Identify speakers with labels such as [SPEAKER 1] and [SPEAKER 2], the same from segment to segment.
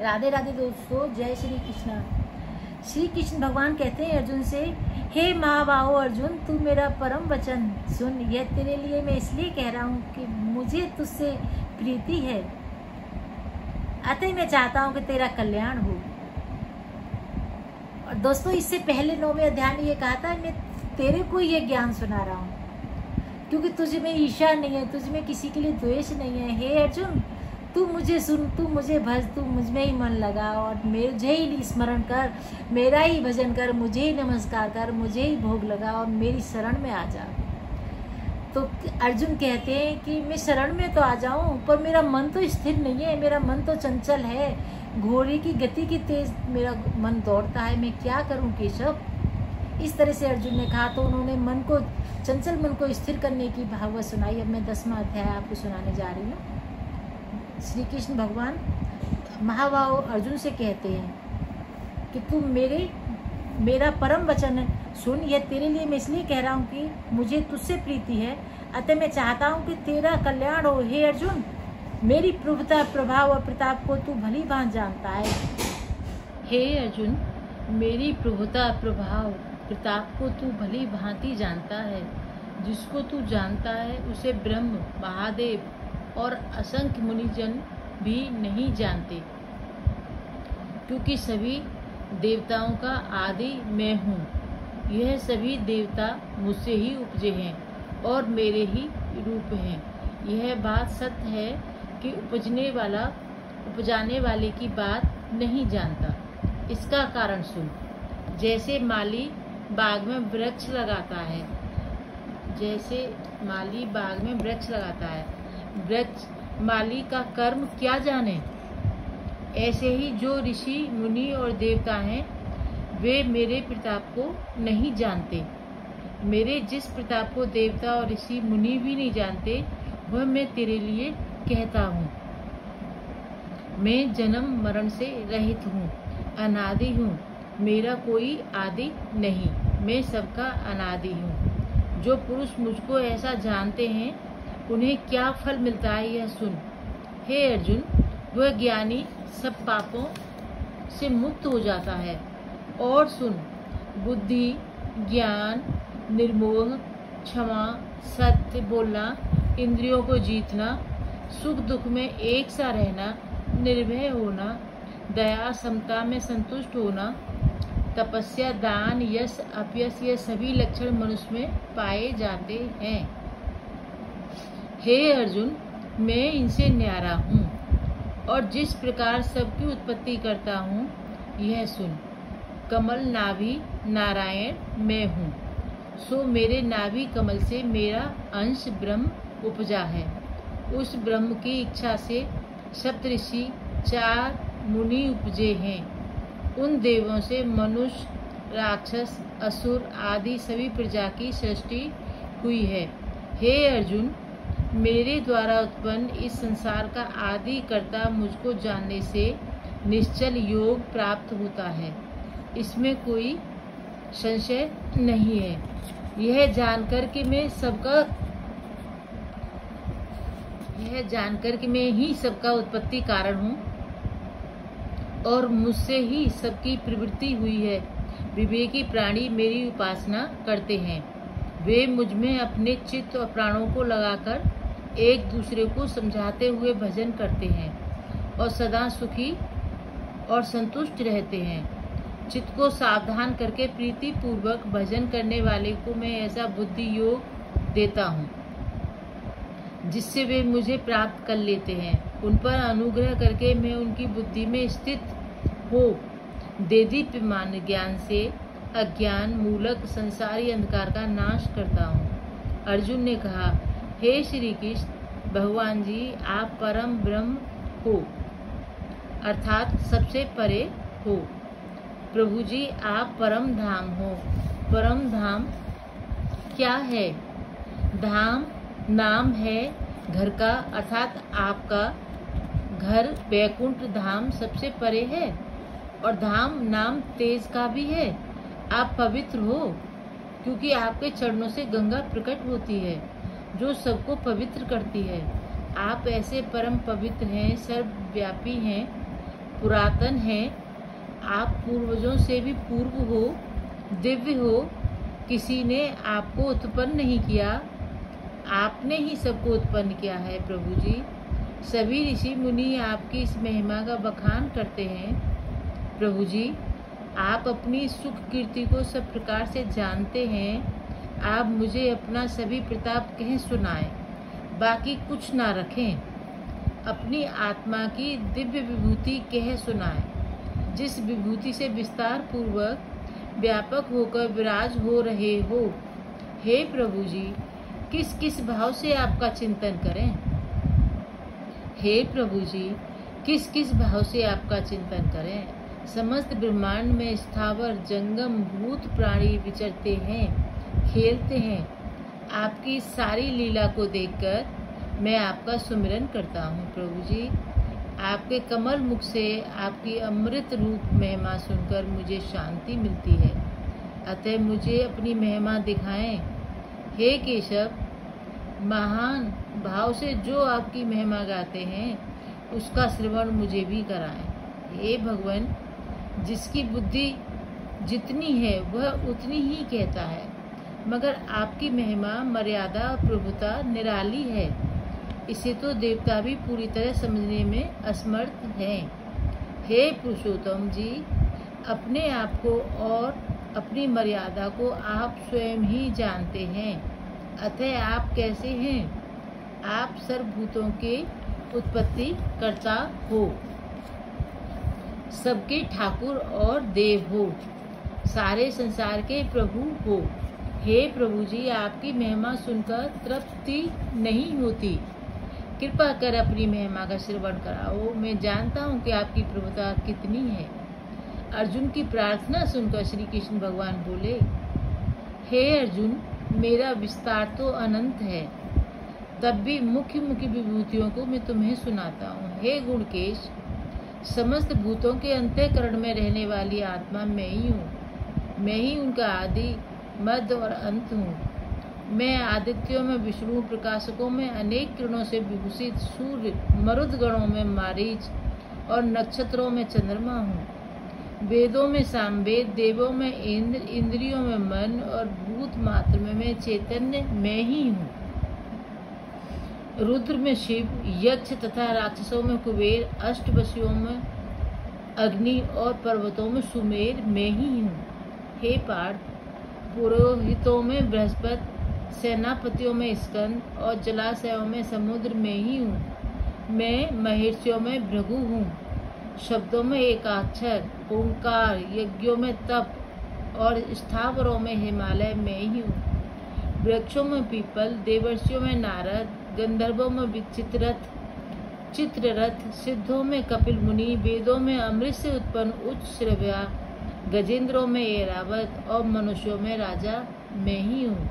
[SPEAKER 1] राधे राधे दोस्तों, जय श्री कृष्ण। श्री कृष्ण भगवान कहते हैं अर्जुन से, हे महाबाहो अर्जुन, तू मेरा परम वचन सुन। यह तेरे लिए मैं इसलिए कह रहा हूँ कि मुझे तुझसे प्रीति है, अतः मैं चाहता हूँ कि तेरा कल्याण हो। और दोस्तों, इससे पहले 9वें अध्याय में ये कहा था, मैं तेरे को ये ज्ञान सुना रहा हूँ क्योंकि तुझ में ईर्ष्या नहीं है, तुझ में किसी के लिए द्वेष नहीं है। हे अर्जुन, तू मुझे सुन, तू मुझे भज, तू मुझ में ही मन लगा और मुझे ही स्मरण कर, मेरा ही भजन कर, मुझे ही नमस्कार कर, मुझे ही भोग लगा और मेरी शरण में आ जा। तो अर्जुन कहते हैं कि मैं शरण में तो आ जाऊं, पर मेरा मन तो स्थिर नहीं है, मेरा मन तो चंचल है, घोड़े की गति की तेज मेरा मन दौड़ता है, मैं क्या करूं केशव। इस तरह से अर्जुन ने कहा। तो उन्होंने मन को, चंचल मन को स्थिर करने की भागवत सुनाई। अब मैं 10वां अध्याय आपको सुनाने जा रही हूँ। श्री कृष्ण भगवान महाबाहो अर्जुन से कहते हैं कि तू मेरा परम वचन सुन। यह तेरे लिए मैं इसलिए कह रहा हूँ कि मुझे तुझसे प्रीति है, अतः मैं चाहता हूँ कि तेरा कल्याण हो। हे अर्जुन, मेरी प्रभुता, प्रभाव और प्रताप को तू भली भांति जानता है। हे अर्जुन, मेरी प्रभुता, प्रभाव, प्रताप को तू भली भांति जानता है। जिसको तू जानता है उसे ब्रह्म, महादेव और असंख्य मुनिजन भी नहीं जानते, क्योंकि सभी देवताओं का आदि मैं हूँ। यह सभी देवता मुझसे ही उपजे हैं और मेरे ही रूप हैं। यह बात सत्य है कि उपजाने वाले की बात नहीं जानता। इसका कारण सुन। जैसे माली बाग में वृक्ष लगाता है, वृक्ष माली का कर्म क्या जाने, ऐसे ही जो ऋषि मुनि और देवता हैं वे मेरे प्रताप को नहीं जानते। मेरे जिस प्रताप को देवता और ऋषि मुनि भी नहीं जानते, वह मैं तेरे लिए कहता हूँ। मैं जन्म मरण से रहित हूँ, अनादि हूँ, मेरा कोई आदि नहीं, मैं सबका अनादि हूँ। जो पुरुष मुझको ऐसा जानते हैं उन्हें क्या फल मिलता है, यह सुन। हे अर्जुन, वह ज्ञानी सब पापों से मुक्त हो जाता है। और सुन, बुद्धि, ज्ञान, निर्मोह, क्षमा, सत्य बोलना, इंद्रियों को जीतना, सुख दुख में एक सा रहना, निर्भय होना, दया, समता में संतुष्ट होना, तपस्या, दान, यश, अपयश, ये सभी लक्षण मनुष्य में पाए जाते हैं। हे अर्जुन, मैं इनसे न्यारा हूँ और जिस प्रकार सबकी उत्पत्ति करता हूँ यह सुन। कमल नाभि नारायण मैं हूँ, सो मेरे नाभि कमल से मेरा अंश ब्रह्म उपजा है। उस ब्रह्म की इच्छा से सप्तऋषि, 4 मुनि उपजे हैं। उन देवों से मनुष्य, राक्षस, असुर आदि सभी प्रजा की सृष्टि हुई है। हे अर्जुन, मेरे द्वारा उत्पन्न इस संसार का आदि कर्ता मुझको जानने से निश्चल योग प्राप्त होता है, इसमें कोई संशय नहीं है। यह जानकर कि मैं ही सबका उत्पत्ति कारण हूँ और मुझसे ही सबकी प्रवृत्ति हुई है। विवेकी प्राणी मेरी उपासना करते हैं। वे मुझ में अपने चित्त और प्राणों को लगाकर एक दूसरे को समझाते हुए भजन करते हैं और सदा सुखी और संतुष्ट रहते हैं। चित्त को सावधान करके प्रीति पूर्वक भजन करने वाले को मैं ऐसा बुद्धि योग देता हूँ जिससे वे मुझे प्राप्त कर लेते हैं। उन पर अनुग्रह करके मैं उनकी बुद्धि में स्थित हो देदीप्यमान ज्ञान से अज्ञान मूलक संसारी अंधकार का नाश करता हूँ। अर्जुन ने कहा, हे श्री कृष्ण भगवान जी, आप परम ब्रह्म हो, अर्थात सबसे परे हो। प्रभु जी, आप परम धाम हो। परम धाम क्या है? धाम नाम है घर का, अर्थात आपका घर वैकुंठ धाम सबसे परे है और धाम नाम तेज का भी है। आप पवित्र हो क्योंकि आपके चरणों से गंगा प्रकट होती है जो सबको पवित्र करती है। आप ऐसे परम पवित्र हैं, सर्वव्यापी हैं
[SPEAKER 2] पुरातन हैं, आप पूर्वजों से भी पूर्व हो, दिव्य हो, किसी ने आपको उत्पन्न नहीं किया, आपने ही सबको उत्पन्न किया है प्रभु जी। सभी ऋषि मुनि आपकी इस महिमा का बखान करते हैं प्रभु जी। आप अपनी सुख कीर्ति को सब प्रकार से जानते हैं। आप मुझे अपना सभी प्रताप कह सुनाएं, बाकी कुछ ना रखें। अपनी आत्मा की दिव्य विभूति कह सुनाएं, जिस विभूति से विस्तार पूर्वक व्यापक होकर विराज हो रहे हो। हे प्रभु जी, किस किस भाव से आपका चिंतन करें। हे प्रभु जी, किस किस भाव से आपका चिंतन करें। समस्त ब्रह्मांड में स्थावर जंगम भूत प्राणी विचरते हैं, खेलते हैं। आपकी सारी लीला को देखकर मैं आपका सुमिरन करता हूँ प्रभु जी। आपके कमल मुख से आपकी अमृत रूप महिमा सुनकर मुझे शांति मिलती है। अतः मुझे अपनी महिमा दिखाएं। हे केशव, महान भाव से जो आपकी महिमा गाते हैं उसका श्रवण मुझे भी कराएं। हे भगवान, जिसकी बुद्धि जितनी है वह उतनी ही कहता है, मगर आपकी महिमा मर्यादा और प्रभुता निराली है। इसे तो देवता भी पूरी तरह समझने में असमर्थ हैं। हे पुरुषोत्तम जी, अपने आप को और अपनी मर्यादा को आप स्वयं ही जानते हैं। अतः आप कैसे हैं? आप सर्वभूतों के उत्पत्ति करता हो, सबके ठाकुर और देव हो, सारे संसार के प्रभु हो। हे प्रभु जी, आपकी महिमा सुनकर तृप्ति नहीं होती। कृपा कर अपनी महिमा का श्रवण कराओ। मैं जानता हूँ कि आपकी प्रभुता कितनी है। अर्जुन की प्रार्थना सुनकर श्री कृष्ण भगवान बोले, हे अर्जुन, मेरा विस्तार तो अनंत है, तब भी मुख्य मुख्य विभूतियों को मैं तुम्हें सुनाता हूँ। हे गुणकेश, समस्त भूतों के अंतःकरण में रहने वाली आत्मा मैं ही हूँ। मैं ही उनका आदि मध्य और अंत हूँ। मैं आदित्यों में विष्णु, प्रकाशकों में अनेक किरणों से विभूषित सूर्य, मरुद गणों में मारीच और नक्षत्रों में चंद्रमा हूँ। वेदों में सामवेद, देवों में इंद्र, इंद्रियों में मन और भूत मात्र में मैं चैतन्य मैं ही हूँ। रुद्र में शिव, यक्ष तथा राक्षसों में कुबेर, अष्टवशियों में अग्नि और पर्वतों में सुमेर मैं ही हूँ। हे पार्थ, पुरोहितों में बृहस्पति, सेनापतियों में स्कंद और जलाशयों में समुद्र में ही हूँ। मैं महर्षियों में भृगु हूँ, शब्दों में एकाक्षर, ओंकार, यज्ञों में तप और स्थावरों में हिमालय में ही हूँ। वृक्षों में पीपल, देवर्षियों में नारद, गंधर्वों में चित्ररथ, सिद्धों में कपिल मुनि, वेदों में अमृत से उत्पन्न उच्च श्रव्या, गजेंद्रों में ऐरावत और मनुष्यों में राजा मैं ही हूँ।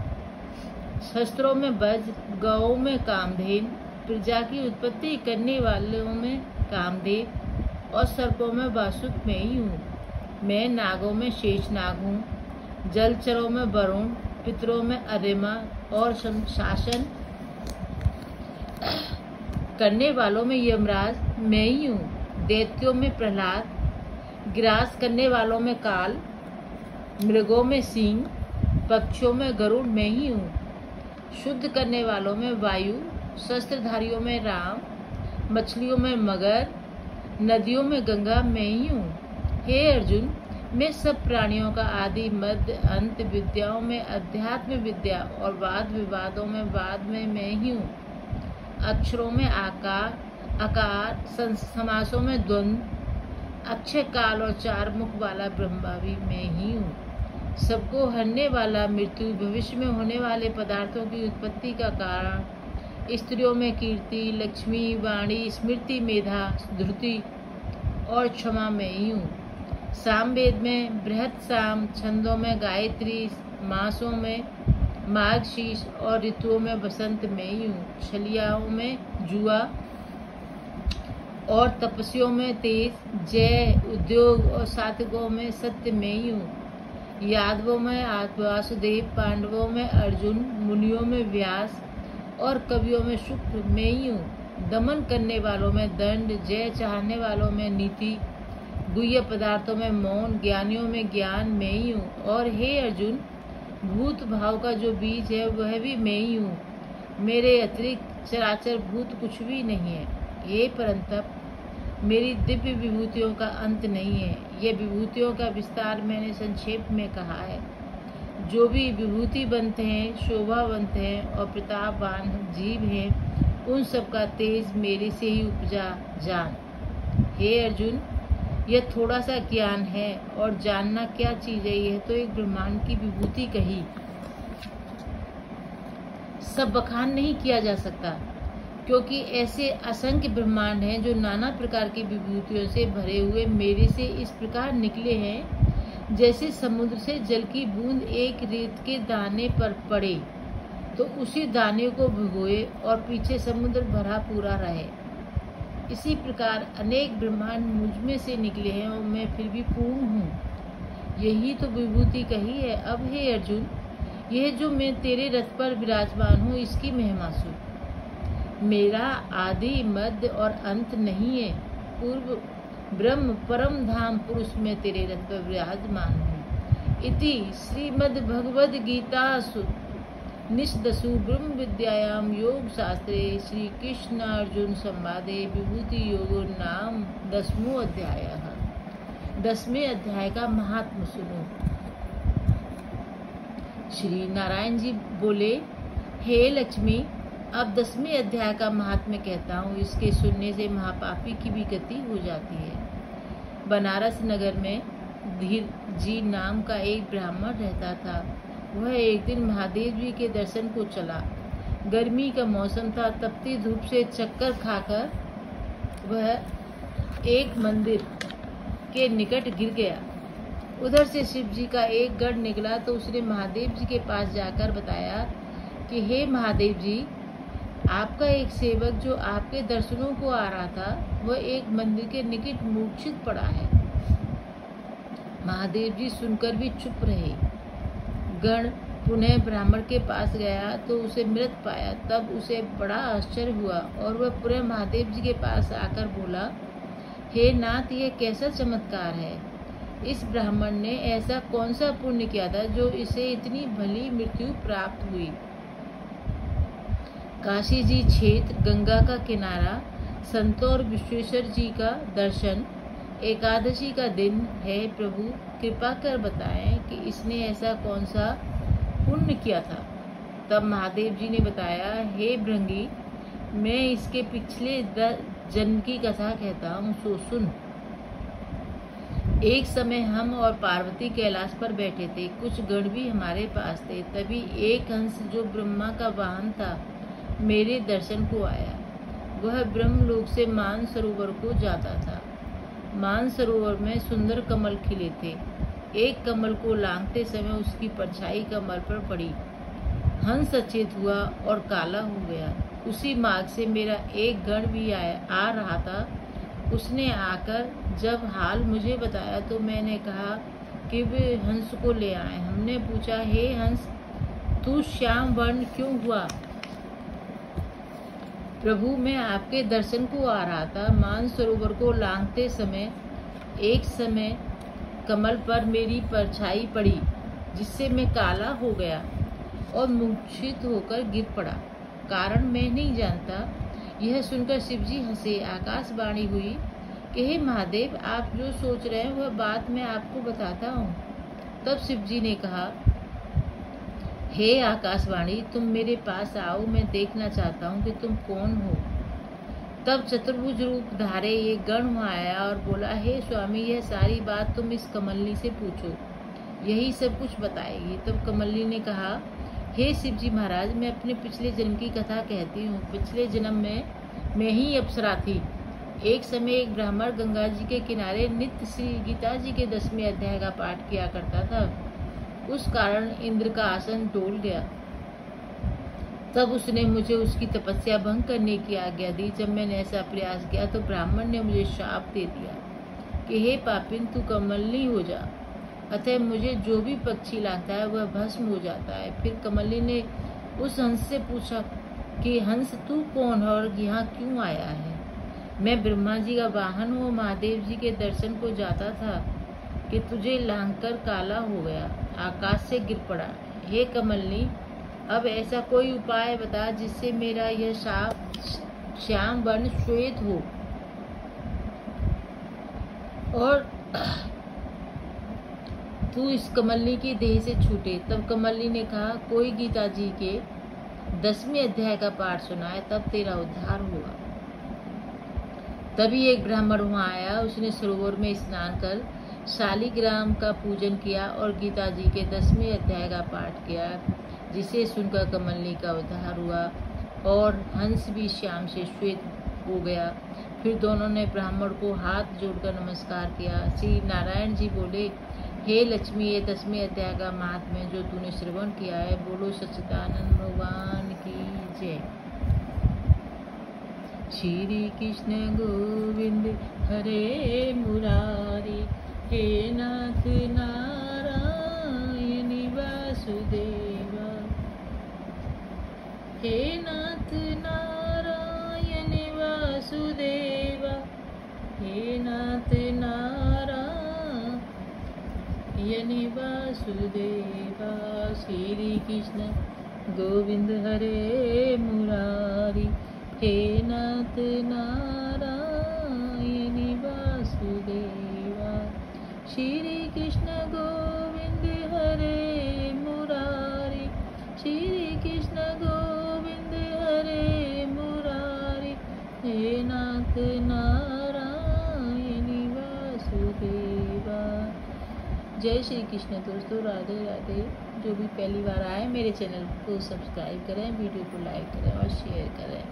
[SPEAKER 2] शस्त्रों में वज्र, गौओं में कामधेन, प्रजा की उत्पत्ति करने वालों में कामदेव और सर्पों में वासुक मैं ही हूँ। मैं नागों में शेषनाग हूँ, जलचरों में वरुण, पितरों में अरिमा और शासन करने वालों में यमराज मैं ही हूँ। दैत्यों में प्रहलाद, ग्रास करने वालों में काल, मृगों में सिंह, पक्षियों में गरुड़ मैं ही हूँ। शुद्ध करने वालों में वायु, शस्त्रधारियों में राम, मछलियों में मगर, नदियों में गंगा मैं ही हूँ। हे अर्जुन, मैं सब प्राणियों का आदि मध्य अंत, विद्याओं में अध्यात्म विद्या और वाद विवादों में वाद में मैं ही हूँ। अक्षरों में आकार, समासों में द्वंद्व, अक्षय काल और चार मुख वाला ब्रह्मा भी मैं ही हूँ। सबको हरने वाला, मृत्यु, भविष्य में होने वाले पदार्थों की उत्पत्ति का कारण, स्त्रियों में कीर्ति, लक्ष्मी, वाणी, स्मृति, मेधा, धृति और क्षमा मैं ही हूँ। सामवेद में बृहत साम, छंदों में गायत्री, मासों में मार्गशीर्ष और ऋतुओं में बसंत मैं ही हूँ। छलियाओं में जुआ और तपस्वियों में तेज, जय, उद्योग और सात्विकों में सत्य मैं ही हूँ। यादवों में वासुदेव, पांडवों में अर्जुन, मुनियों में व्यास और कवियों में शुक्र मैं ही हूँ। दमन करने वालों में दंड, जय चाहने वालों में नीति गुह्य पदार्थों में मौन, ज्ञानियों में ज्ञान मैं ही हूँ। और हे अर्जुन, भूत भाव का जो बीज है वह भी मैं ही हूँ। मेरे अतिरिक्त चराचर भूत कुछ भी नहीं है। हे परंतप, मेरी दिव्य विभूतियों का अंत नहीं है। ये विभूतियों का विस्तार मैंने संक्षेप में कहा है। जो भी विभूति बनते हैं, शोभावंत हैं और प्रतापवान जीव हैं, उन सब का तेज मेरे से ही उपजा जान। हे अर्जुन, यह थोड़ा सा ज्ञान है और जानना क्या चीज है। यह तो एक ब्रह्मांड की विभूति कही, सब बखान नहीं किया जा सकता, क्योंकि ऐसे असंख्य ब्रह्मांड हैं जो नाना प्रकार की विभूतियों से भरे हुए मेरे से इस प्रकार निकले हैं, जैसे समुद्र से जल की बूंद एक रेत के दाने पर पड़े तो उसी दाने को भिगोए और पीछे समुद्र भरा पूरा रहे। इसी प्रकार अनेक ब्रह्मांड मुझ में से निकले हैं और मैं फिर भी पूर्ण हूँ। यही तो विभूति कही है। अब हे अर्जुन, यह जो मैं तेरे रथ पर विराजमान हूँ, इसकी महिमा सुन। मेरा आदि, मध्य और अंत नहीं है। पूर्व ब्रह्म परम धाम पुरुष में तेरे रथ पर विराजमान हूँ। इति श्रीमद् भगवद गीतासु निषदसु ब्रह्म विद्यायाम योग शास्त्रे श्री कृष्ण अर्जुन संवादे विभूति योगो नाम 10वां अध्याय। 10वें अध्याय का महात्म सुनो। श्री नारायण जी बोले, हे लक्ष्मी, अब 10वें अध्याय का महात्म्य कहता हूँ। इसके सुनने से महापापी की भी गति हो जाती है। बनारस नगर में धीर जी नाम का एक ब्राह्मण रहता था। वह एक दिन महादेव जी के दर्शन को चला। गर्मी का मौसम था। तपती धूप से चक्कर खाकर वह एक मंदिर के निकट गिर गया। उधर से शिव जी का एक गढ़ निकला तो उसने महादेव जी के पास जाकर बताया कि हे महादेव जी, आपका एक सेवक जो आपके दर्शनों को आ रहा था, वह एक मंदिर के निकट मूर्छित पड़ा है। महादेव जी सुनकर भी चुप रहे। गण पुनः ब्राह्मण के पास गया तो उसे मृत पाया। तब उसे बड़ा आश्चर्य हुआ और वह पुनः महादेव जी के पास आकर बोला, हे नाथ, यह कैसा चमत्कार है। इस ब्राह्मण ने ऐसा कौन सा पुण्य किया था जो इसे इतनी भली मृत्यु प्राप्त हुई। काशी जी क्षेत्र, गंगा का किनारा, संतों और विश्वेश्वर जी का दर्शन, एकादशी का दिन है। प्रभु कृपा कर बताएं कि इसने ऐसा कौन सा पुण्य किया था। तब महादेव जी ने बताया, हे भृंगी, मैं इसके पिछले जन्म की कथा कहता हूँ, सो सुन। एक समय हम और पार्वती कैलाश पर बैठे थे। कुछ गण भी हमारे पास थे। तभी एक हंस जो ब्रह्मा का वाहन था मेरे दर्शन को आया। वह ब्रह्मलोक से मान सरोवर को जाता था। मान सरोवर में सुंदर कमल खिले थे। एक कमल को लांघते समय उसकी परछाई कमल पर पड़ी। हंस अचेत हुआ और काला हो गया। उसी मार्ग से मेरा एक गण भी आ रहा था। उसने आकर जब हाल मुझे बताया तो मैंने कहा कि वे हंस को ले आए। हमने पूछा, हे हंस, तू श्याम वर्ण क्यों हुआ। प्रभु, मैं आपके दर्शन को आ रहा था। मान सरोवर को लांघते समय एक समय कमल पर मेरी परछाई पड़ी, जिससे मैं काला हो गया और मूर्छित होकर गिर पड़ा। कारण मैं नहीं जानता। यह सुनकर शिवजी हंसे। आकाशवाणी हुई कि हे महादेव, आप जो सोच रहे हैं वह बात मैं आपको बताता हूँ। तब शिवजी ने कहा, हे आकाशवाणी, तुम मेरे पास आओ, मैं देखना चाहता हूँ कि तुम कौन हो। तब चतुर्भुज रूप धारे ये गण वहाँ आया और बोला, हे स्वामी, यह सारी बात तुम इस कमलनी से पूछो, यही सब कुछ बताएगी। तब कमलनी ने कहा, हे शिवजी महाराज, मैं अपने पिछले जन्म की कथा कहती हूँ। पिछले जन्म में मैं ही अप्सरा थी। एक समय एक ब्राह्मण गंगा जी के किनारे नित्य श्री गीता जी के 10वें अध्याय का पाठ किया करता था। उस कारण इंद्र का आसन डोल गया। तब उसने मुझे उसकी तपस्या भंग करने की आज्ञा दी। जब मैंने ऐसा प्रयास किया तो ब्राह्मण ने मुझे शाप दे दिया कि हे पापिन, तू कमलनी हो जा। अतः मुझे जो भी पक्षी लाता है वह भस्म हो जाता है। फिर कमलनी ने उस हंस से पूछा कि हंस, तू कौन है और यहाँ क्यों आया है। मैं ब्रह्मा जी का वाहन हूँ, महादेव जी के दर्शन को जाता था कि तुझे लांघकर काला हो गया, आकाश से गिर पड़ा। हे कमलनी, अब ऐसा कोई उपाय बता जिससे मेरा यह श्याम वर्ण श्वेत हो और तू इस कमलनी की देह से छूटे। तब कमलनी ने कहा, कोई गीता जी के 10वें अध्याय का पाठ सुनाए, तब तेरा उद्धार होगा। तभी एक ब्राह्मण वहां आया। उसने सरोवर में स्नान कर शालिग्राम का पूजन किया और गीता जी के 10वें अध्याय का पाठ किया, जिसे सुनकर कमलनी का उद्धार हुआ और हंस भी श्याम से श्वेत हो गया। फिर दोनों ने ब्राह्मण को हाथ जोड़कर नमस्कार किया। श्री नारायण जी बोले, हे लक्ष्मी, ये 10वें अध्याय का महात्म्य जो तूने श्रवण किया है, बोलो सच्चिदानंद भगवान की जय। श्री कृष्ण गोविंद हरे मुरारी, हे नाथ नारायण वासुदेवा, हे नाथ नारायण वासुदेवा, हे नाथ नारायण वासुदेवा। श्री कृष्ण गोविंद हरे मुरारी, हे नाथ नारायण वासुदेवा। श्री कृष्ण गोविंद हरे मुरारी, श्री कृष्ण गोविंद हरे मुरारी, हे नाथ नारायण वासुदेवा। जय श्री कृष्ण। दोस्तों, राधे राधे। जो भी पहली बार आए मेरे चैनल को सब्सक्राइब करें, वीडियो को लाइक करें और शेयर करें।